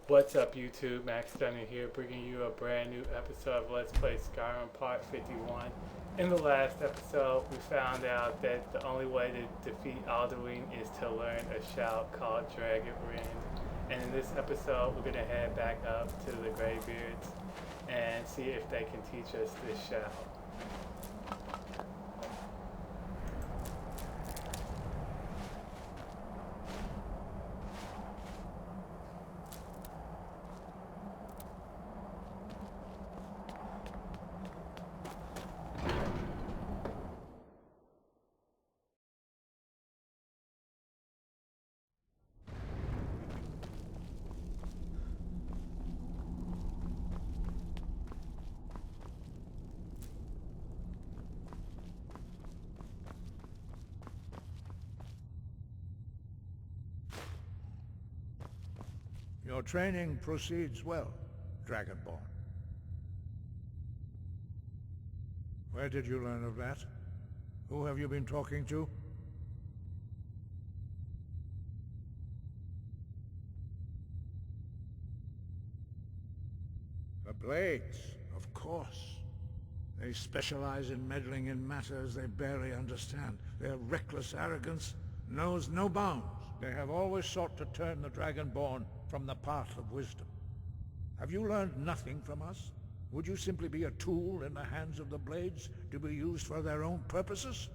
What's up, YouTube? Max Stunner here, bringing you a brand new episode of Let's Play Skyrim Part 51. In the last episode, we found out that the only way to defeat Alduin is to learn a shout called Dragon Rend. And in this episode, we're going to head back up to the Greybeards and see if they can teach us this shout. Your training proceeds well, Dragonborn. Where did you learn of that? Who have you been talking to? The Blades, of course. They specialize in meddling in matters they barely understand. Their reckless arrogance knows no bounds. They have always sought to turn the Dragonborn from the path of wisdom. Have you learned nothing from us? Would you simply be a tool in the hands of the Blades to be used for their own purposes?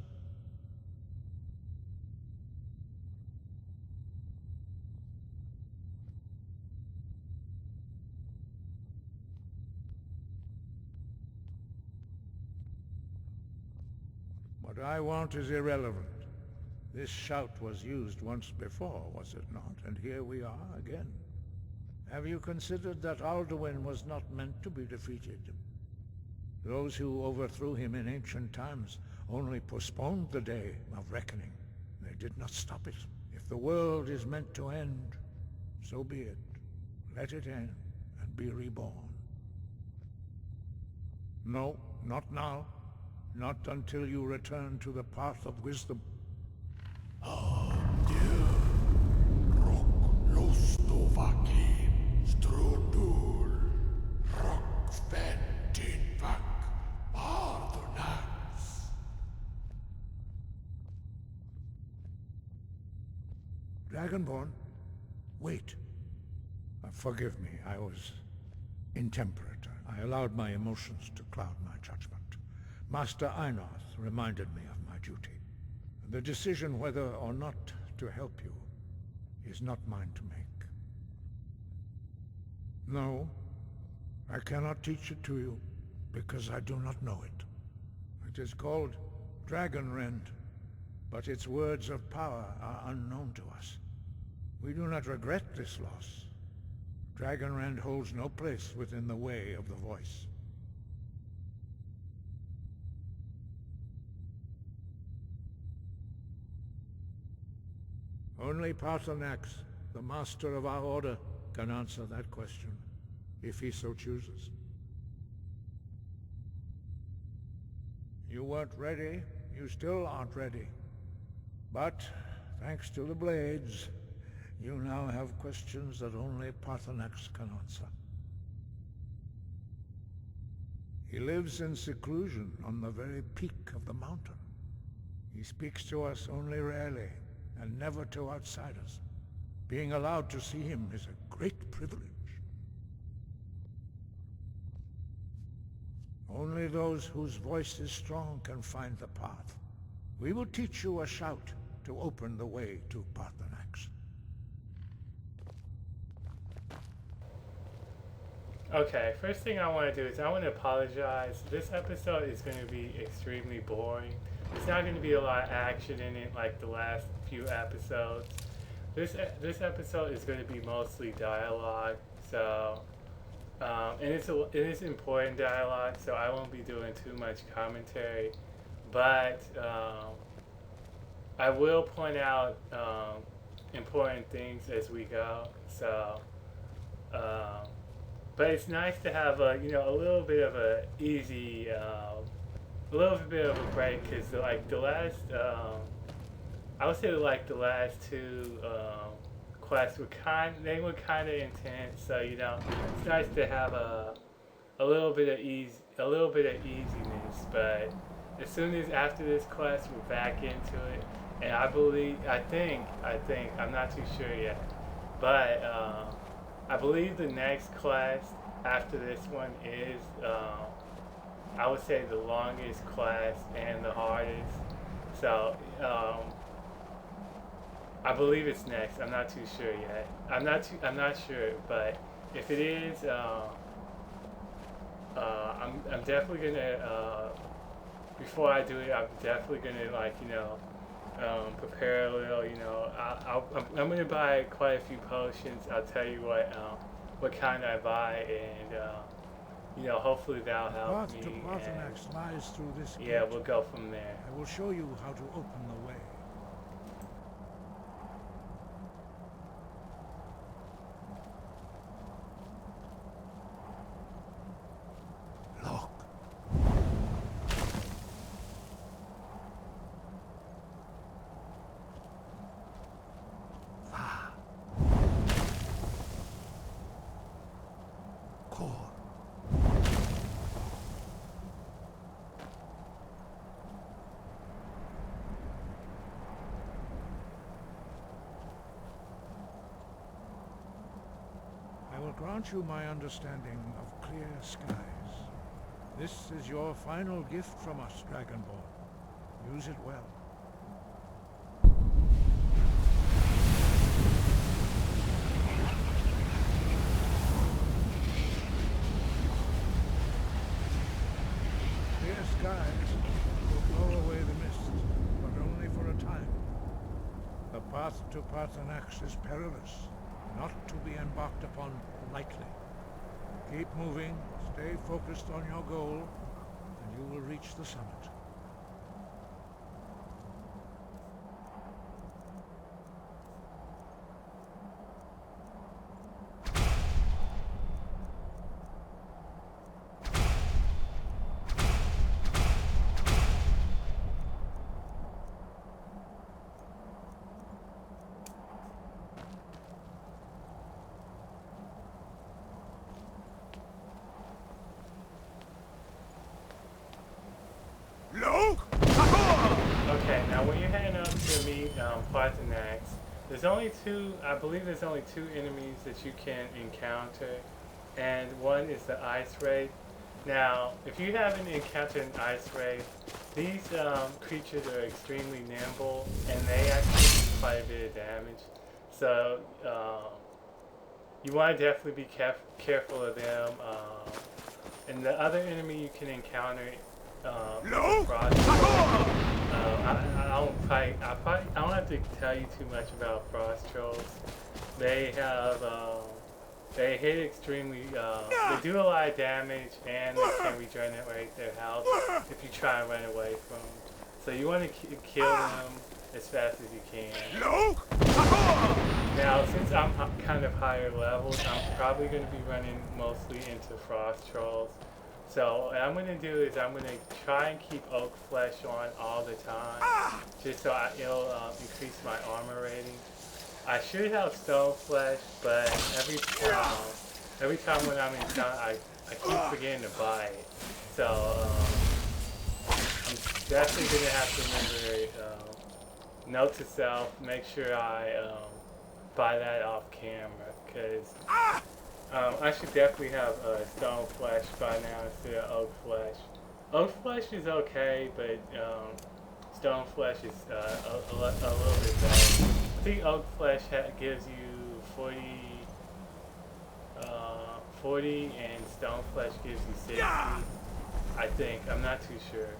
What I want is irrelevant. This shout was used once before, was it not? And here we are again. Have you considered that Alduin was not meant to be defeated? Those who overthrew him in ancient times only postponed the day of reckoning. They did not stop it. If the world is meant to end, so be it. Let it end and be reborn. No, not now. Not until you return to the path of wisdom. Dragonborn, wait. Forgive me, I was intemperate. I allowed my emotions to cloud my judgment. Master Einoth reminded me of my duty. The decision whether or not to help you is not mine to make. No, I cannot teach it to you because I do not know it. It is called Dragon Rend, but its words of power are unknown to us. We do not regret this loss. Dragon Rend holds no place within the way of the voice. Only Paarthurnax, the master of our order, can answer that question, if he so chooses. You weren't ready, you still aren't ready. But, thanks to the Blades, you now have questions that only Paarthurnax can answer. He lives in seclusion on the very peak of the mountain. He speaks to us only rarely, and never to outsiders. Being allowed to see him is a great privilege. Only those whose voice is strong can find the path. We will teach you a shout to open the way to Paarthurnax. Okay, first thing I want to do is I want to apologize. This episode is going to be extremely boring. It's not going to be a lot of action in it like the last few episodes. This episode is going to be mostly dialogue, so and it is important dialogue, so I won't be doing too much commentary, but I will point out important things as we go. So. But it's nice to have a little bit of a easy, a little bit of a break because like the last, I would say like the last two quests were kind of intense. So you know, it's nice to have a little bit of easiness. But as soon as after this quest, we're back into it, and I think, I'm not too sure yet, but I believe the next class after this one is, I would say, the longest class and the hardest. So I believe it's next. I'm not too sure yet. I'm not sure, but if it is, I'm definitely gonna. Before I do it, I'm definitely gonna, like, prepare a little. I'm gonna buy quite a few potions. I'll tell you what kind I buy, and hopefully that'll help me. The path to Paternax lies through this gate. Yeah, we'll go from there. I will show you how to open the way. Look. Va. Core. I will grant you my understanding of clear skies. This is your final gift from us, Dragonborn. Use it well. Clear skies will blow away the mist, but only for a time. The path to Paternax is perilous, not to be embarked upon lightly. Keep moving, stay focused on your goal, and you will reach the summit. Okay, now when you're heading up to meet Paternax, I believe there's only two enemies that you can encounter, and one is the Ice Wraith. Now, if you haven't encountered an Ice Wraith, these creatures are extremely nimble, and they actually do quite a bit of damage. So, you want to definitely be careful of them. And the other enemy you can encounter, Frost. I don't have to tell you too much about Frost Trolls. They they hit extremely, they do a lot of damage, and they can regenerate their health if you try and run away from them. So you want to kill them as fast as you can. Now, since I'm kind of higher levels, I'm probably going to be running mostly into Frost Trolls. So what I'm going to do is I'm going to try and keep Oak Flesh on all the time, just so it'll increase my armor rating. I should have Stone Flesh, but every time when I'm in town, I keep forgetting to buy it. So I'm definitely going to have to remember, note to self, make sure I buy that off camera, because I should definitely have Stone Flesh by now instead of Oak Flesh. Oak Flesh is okay, but Stone Flesh is a little bit better. I think Oak Flesh gives you 40, and Stone Flesh gives you 60. I think. I'm not too sure.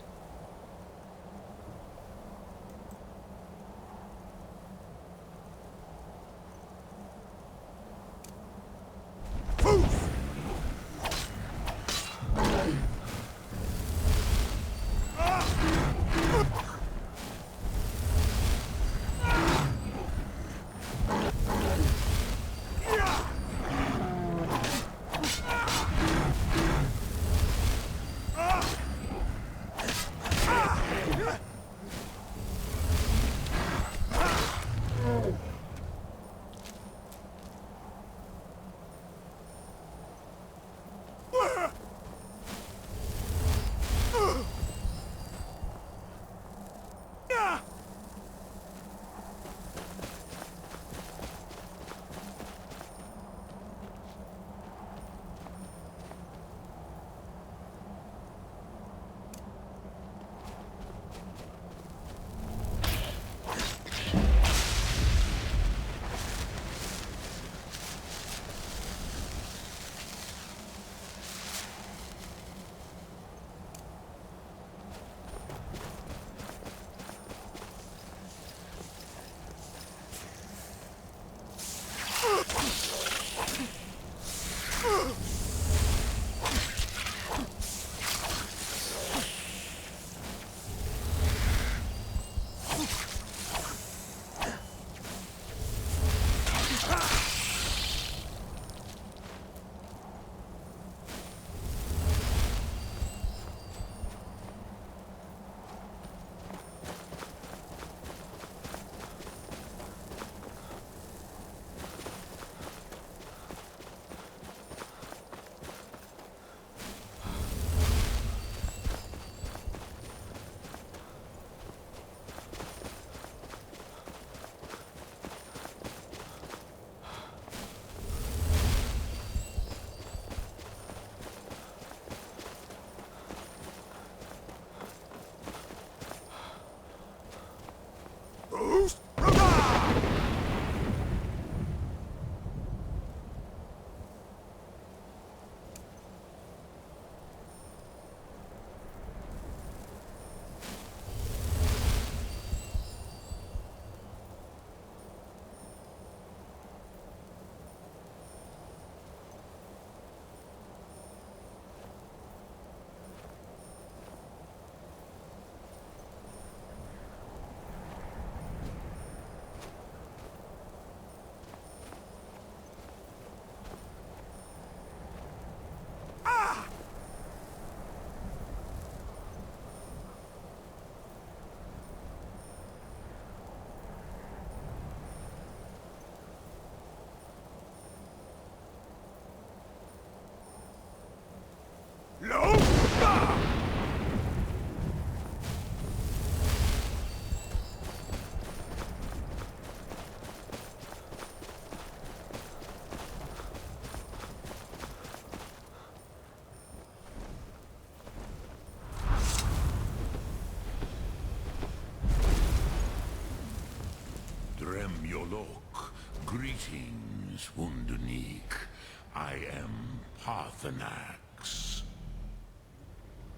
Undunik. I am Parthenax.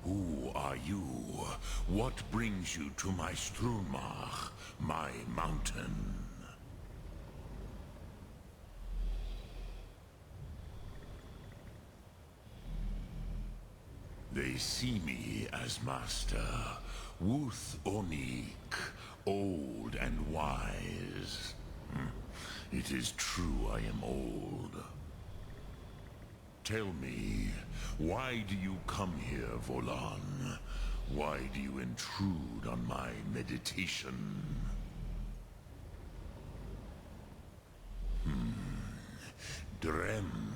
Who are you? What brings you to my Strunmach, my mountain? They see me as master, Wuth Onik, old and wise. It is true I am old. Tell me, why do you come here, Volan? Why do you intrude on my meditation? Drem,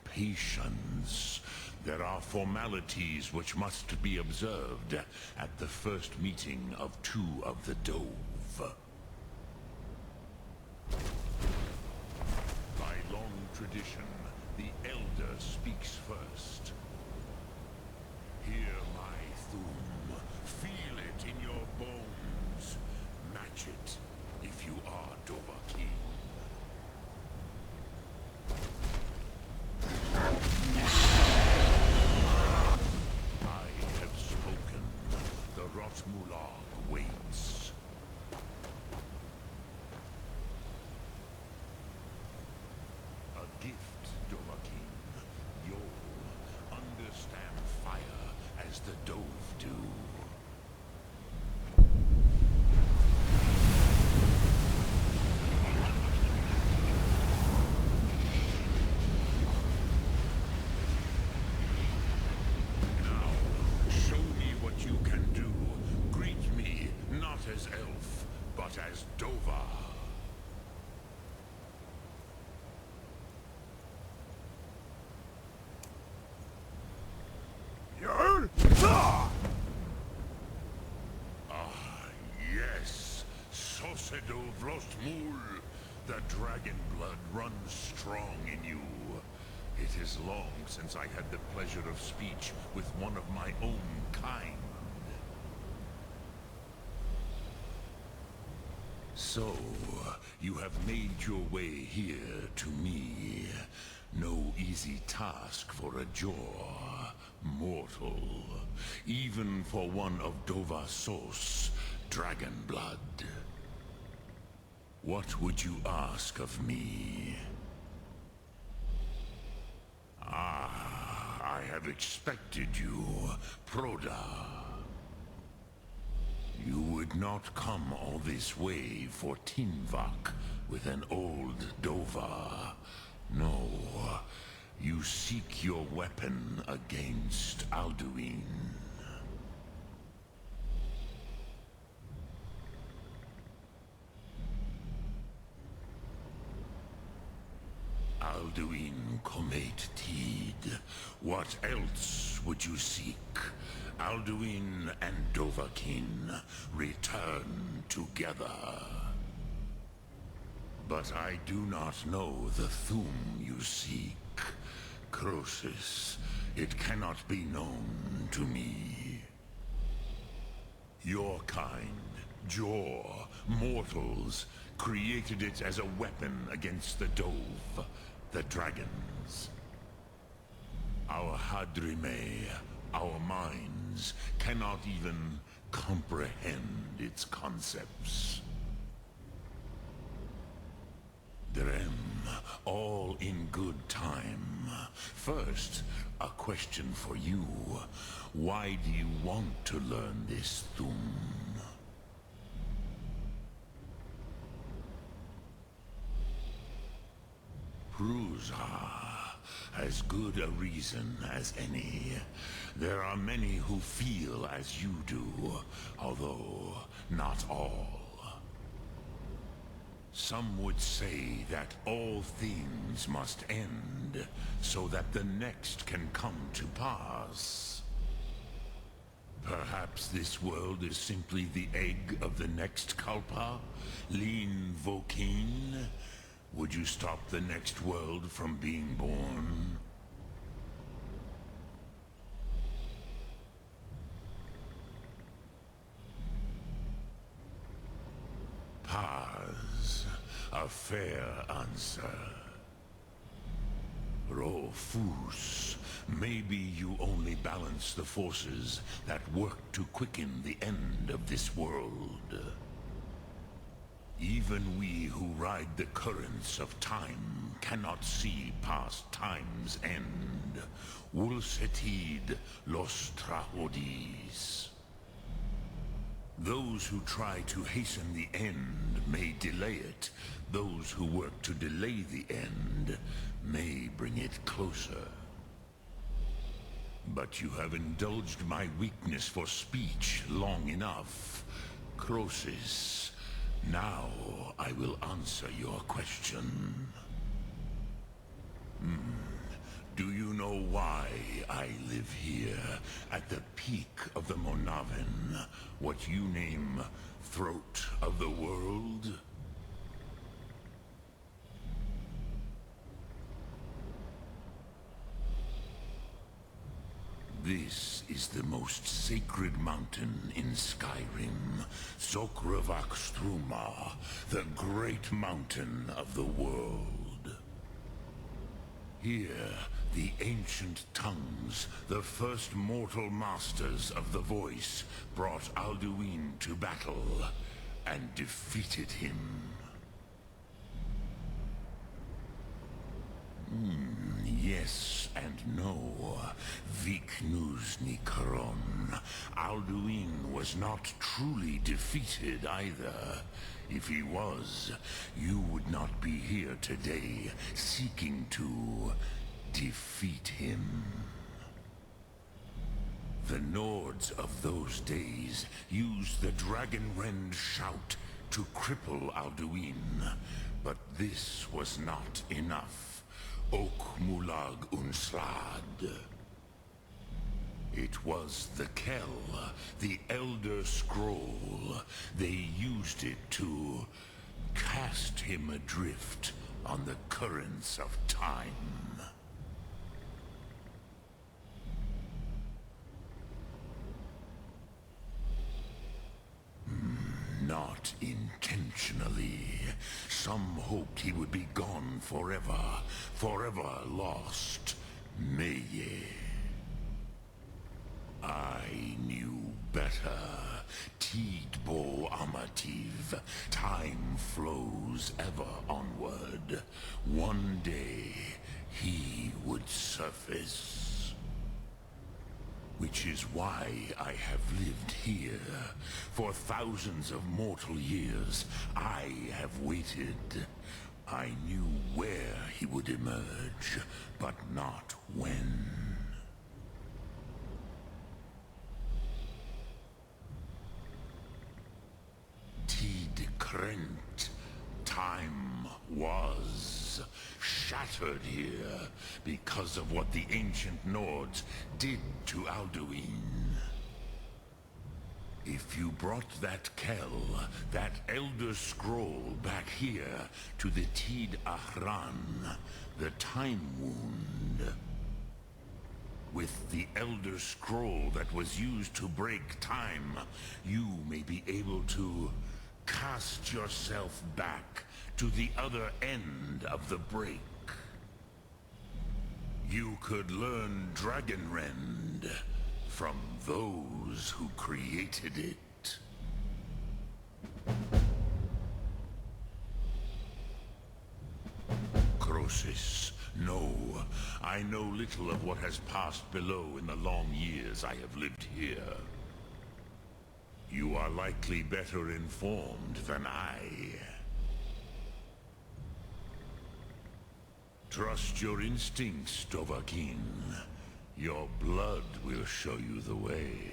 patience. There are formalities which must be observed at the first meeting of two of the Dove. By long tradition, the Elder speaks first. Hear my Thum. Feel it in your bones. Match it if you are Dovahkiin. I have spoken. The Rotmulag waits. A gift, Dovahkiin. You'll understand fire as the Dove do. Now, show me what you can do. Greet me, not as elf, but as Dova. Yes, Sosedo Vrostmul. The dragon blood runs strong in you. It is long since I had the pleasure of speech with one of my own kind. So, you have made your way here to me. No easy task for a Jor, mortal. Even for one of Dovasos, dragon blood. What would you ask of me? I have expected you, Proda. You would not come all this way for Tinvak with an old Dova. No, you seek your weapon against Alduin. Alduin Comet Tid. What else would you seek? Alduin and Dovahkiin return together. But I do not know the Thum you seek. Croesus, it cannot be known to me. Your kind, Jor, mortals, created it as a weapon against the Dove, the dragons. Our Hadrime, our minds, cannot even comprehend its concepts. Drem, all in good time. First, a question for you. Why do you want to learn this Thum? Prusa, as good a reason as any. There are many who feel as you do, although not all. Some would say that all things must end, so that the next can come to pass. Perhaps this world is simply the egg of the next Kalpa, Lin Vokin. Would you stop the next world from being born? Paz, a fair answer. Fus. Maybe you only balance the forces that work to quicken the end of this world. Even we who ride the currents of time cannot see past time's end. Ulsetid los trahodis. Those who try to hasten the end may delay it. Those who work to delay the end may bring it closer. But you have indulged my weakness for speech long enough. Croesus, now I will answer your question. Do you know why I live here, at the peak of the Monaven, what you name Throat of the World? This is the most sacred mountain in Skyrim, Sokravak Struma, the great mountain of the world. Here, the ancient tongues, the first mortal masters of the voice, brought Alduin to battle and defeated him. Yes and no. Viknuzny Karon. Alduin was not truly defeated either. If he was, you would not be here today, seeking to defeat him. The Nords of those days used the Dragonrend shout to cripple Alduin, but this was not enough. Ok Mulag Unslad. It was the Kell, the Elder Scroll. They used it to cast him adrift on the currents of time. Not intentionally. Some hoped he would be gone forever, forever lost. Meye. I knew better. Tidbo Amativ. Time flows ever onward. One day, he would surface. Which is why I have lived here. For thousands of mortal years, I have waited. I knew where he would emerge, but not when. Tid Krent. Time was shattered here because of what the ancient Nords did to Alduin. If you brought that Kell, that Elder Scroll back here to the Tid Ahran, the Time Wound, with the Elder Scroll that was used to break time, you may be able to cast yourself back to the other end of the break. You could learn Dragonrend from those who created it. Croesus, no. I know little of what has passed below in the long years I have lived here. You are likely better informed than I. Trust your instincts, Dovahkiin. Your blood will show you the way.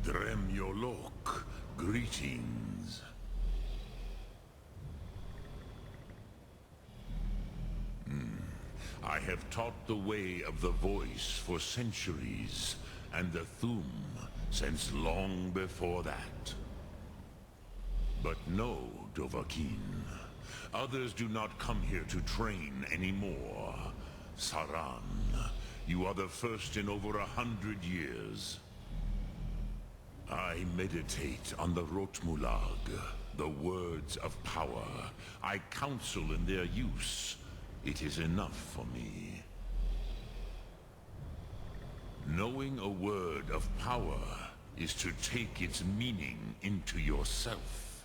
Dremyolok, greetings. I have taught the way of the voice for centuries, and the Thum since long before that. But no, Dovahkiin. Others do not come here to train anymore. Saran, you are the first in over 100 years. I meditate on the Rotmulag, the words of power. I counsel in their use. It is enough for me. Knowing a word of power is to take its meaning into yourself.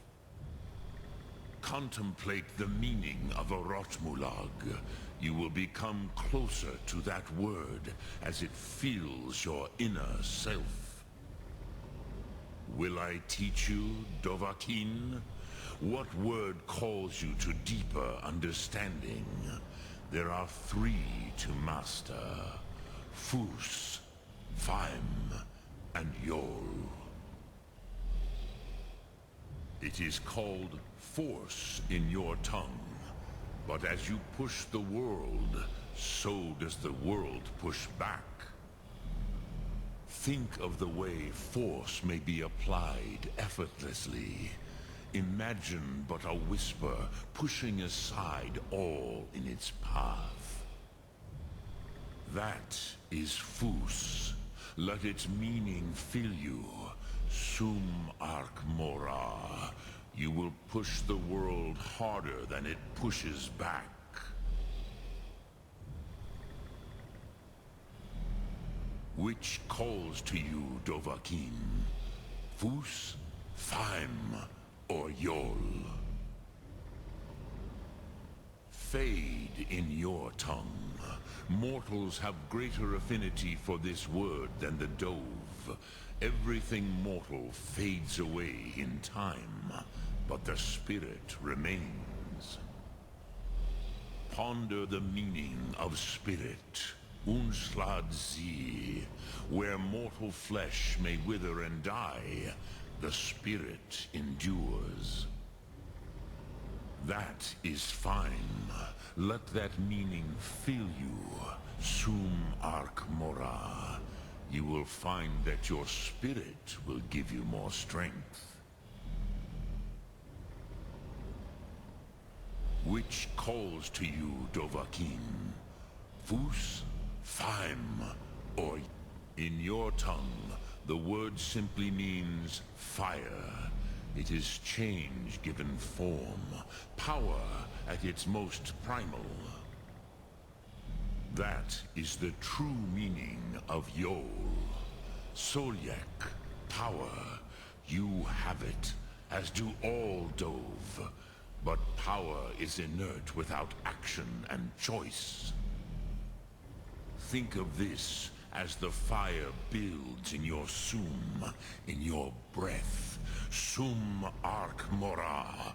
Contemplate the meaning of a Rotmulag. You will become closer to that word as it fills your inner self. Will I teach you, Dovahkiin? What word calls you to deeper understanding? There are 3 to master. Fus, Faim, and Yol. It is called force in your tongue. But as you push the world, so does the world push back. Think of the way force may be applied effortlessly. Imagine but a whisper pushing aside all in its path. That is Fus. Let its meaning fill you. Sum Ark Mora. You will push the world harder than it pushes back. Which calls to you, Dovahkiin? Fus, Faim, or Yol? Fade in your tongue. Mortals have greater affinity for this word than the dove. Everything mortal fades away in time, but the spirit remains. Ponder the meaning of spirit, Unslad Zi. Where mortal flesh may wither and die, the spirit endures. That is fine. Let that meaning fill you, Sum Ark Mora. You will find that your spirit will give you more strength. Which calls to you, Dovahkiin? Fus, Faim, or... In your tongue, the word simply means fire. It is change given form, power at its most primal. That is the true meaning of Yol. Solyek, power. You have it, as do all Dove. But power is inert without action and choice. Think of this as the fire builds in your Sum, in your breath. Sum Ark Mora.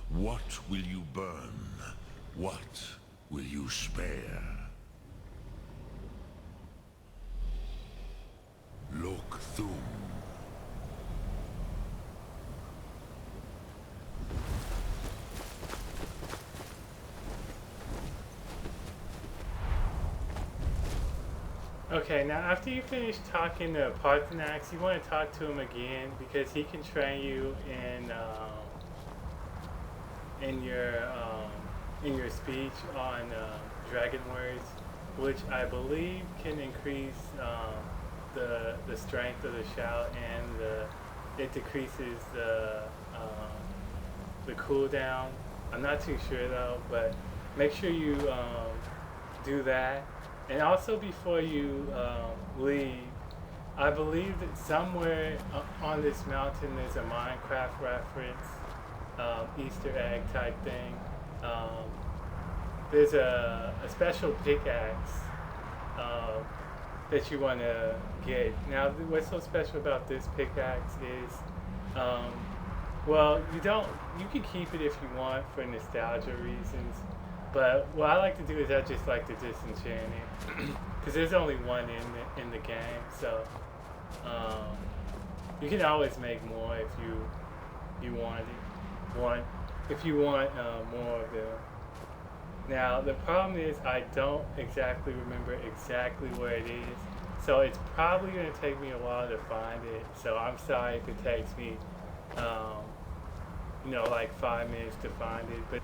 What will you burn? What will you spare? Lok Thum. Okay, now after you finish talking to Parthenax, you want to talk to him again because he can train you in your speech on dragon words, which I believe can increase the strength of the shout, and it decreases the cooldown. I'm not too sure though, but make sure you do that. And also before you leave, I believe that somewhere on this mountain there's a Minecraft reference, Easter egg type thing. There's a special pickaxe that you want to get. Now, what's so special about this pickaxe is, well, you can keep it if you want for nostalgia reasons. But what I like to do is I just like to disenchant it, because there's only one in the game, so you can always make more if you want it. If you want more of them. Now the problem is I don't exactly remember exactly where it is, so it's probably going to take me a while to find it. So I'm sorry if it takes me, like 5 minutes to find it, but.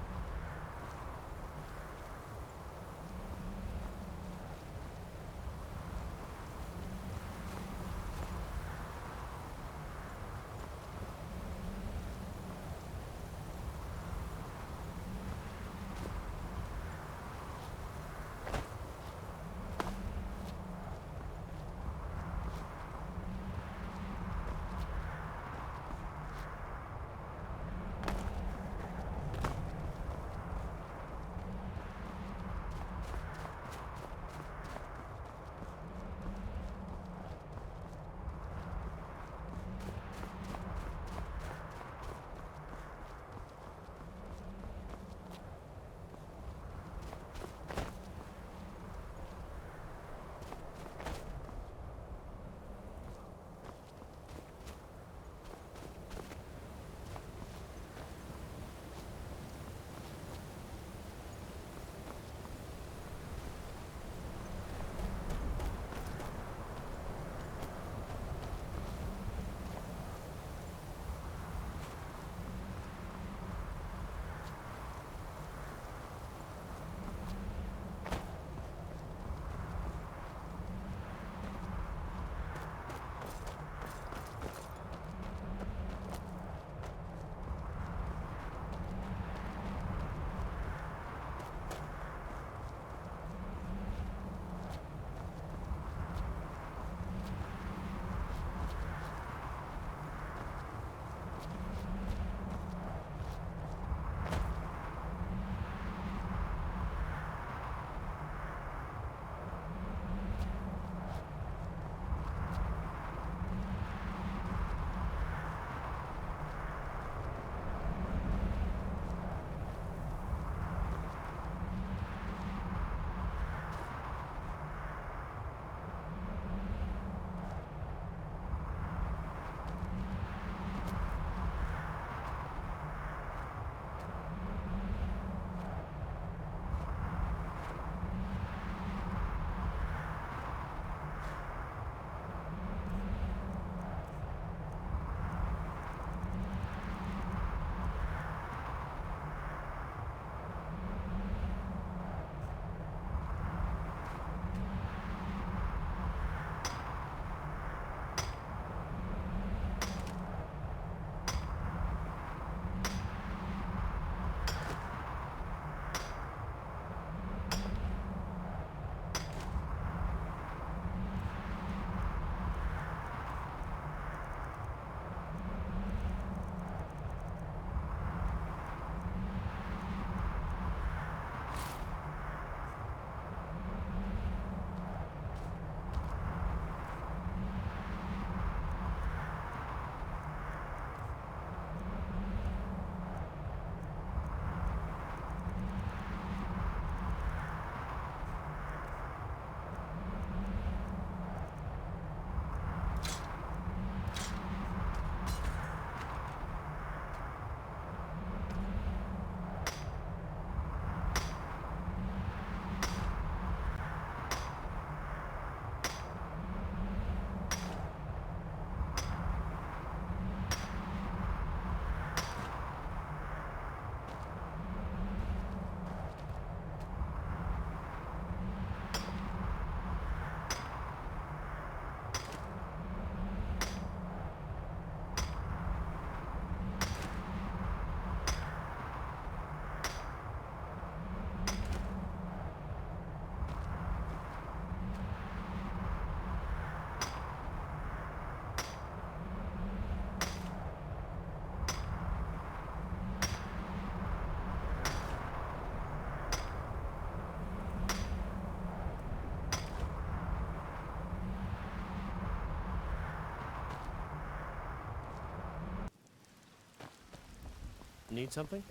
Need something?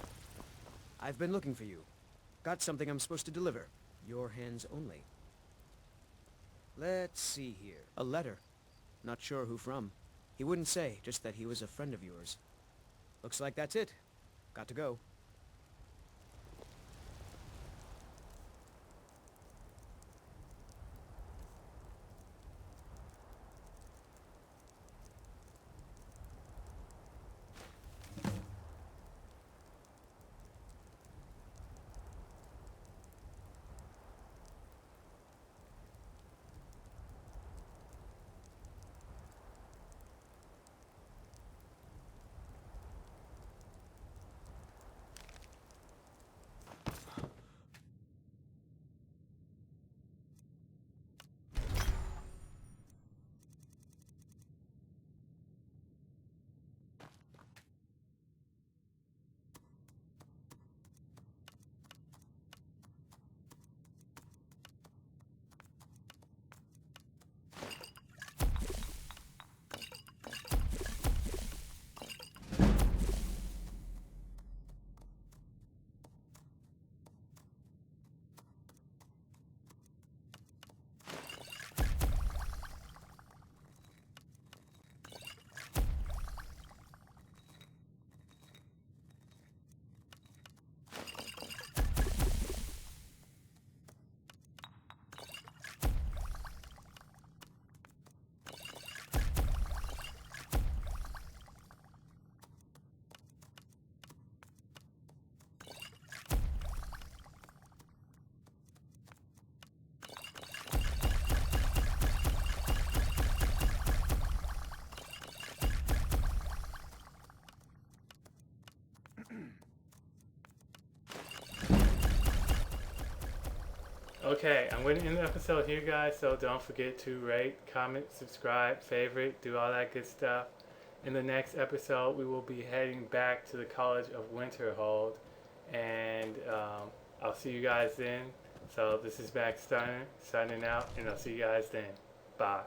I've been looking for you. Got something I'm supposed to deliver. Your hands only. Let's see here. A letter. Not sure who from. He wouldn't say, just that he was a friend of yours. Looks like that's it. Got to go. Okay, I'm going to end the episode here, guys, so don't forget to rate, comment, subscribe, favorite, do all that good stuff. In the next episode, we will be heading back to the College of Winterhold, and I'll see you guys then. So this is Max Stunner, signing out, and I'll see you guys then. Bye.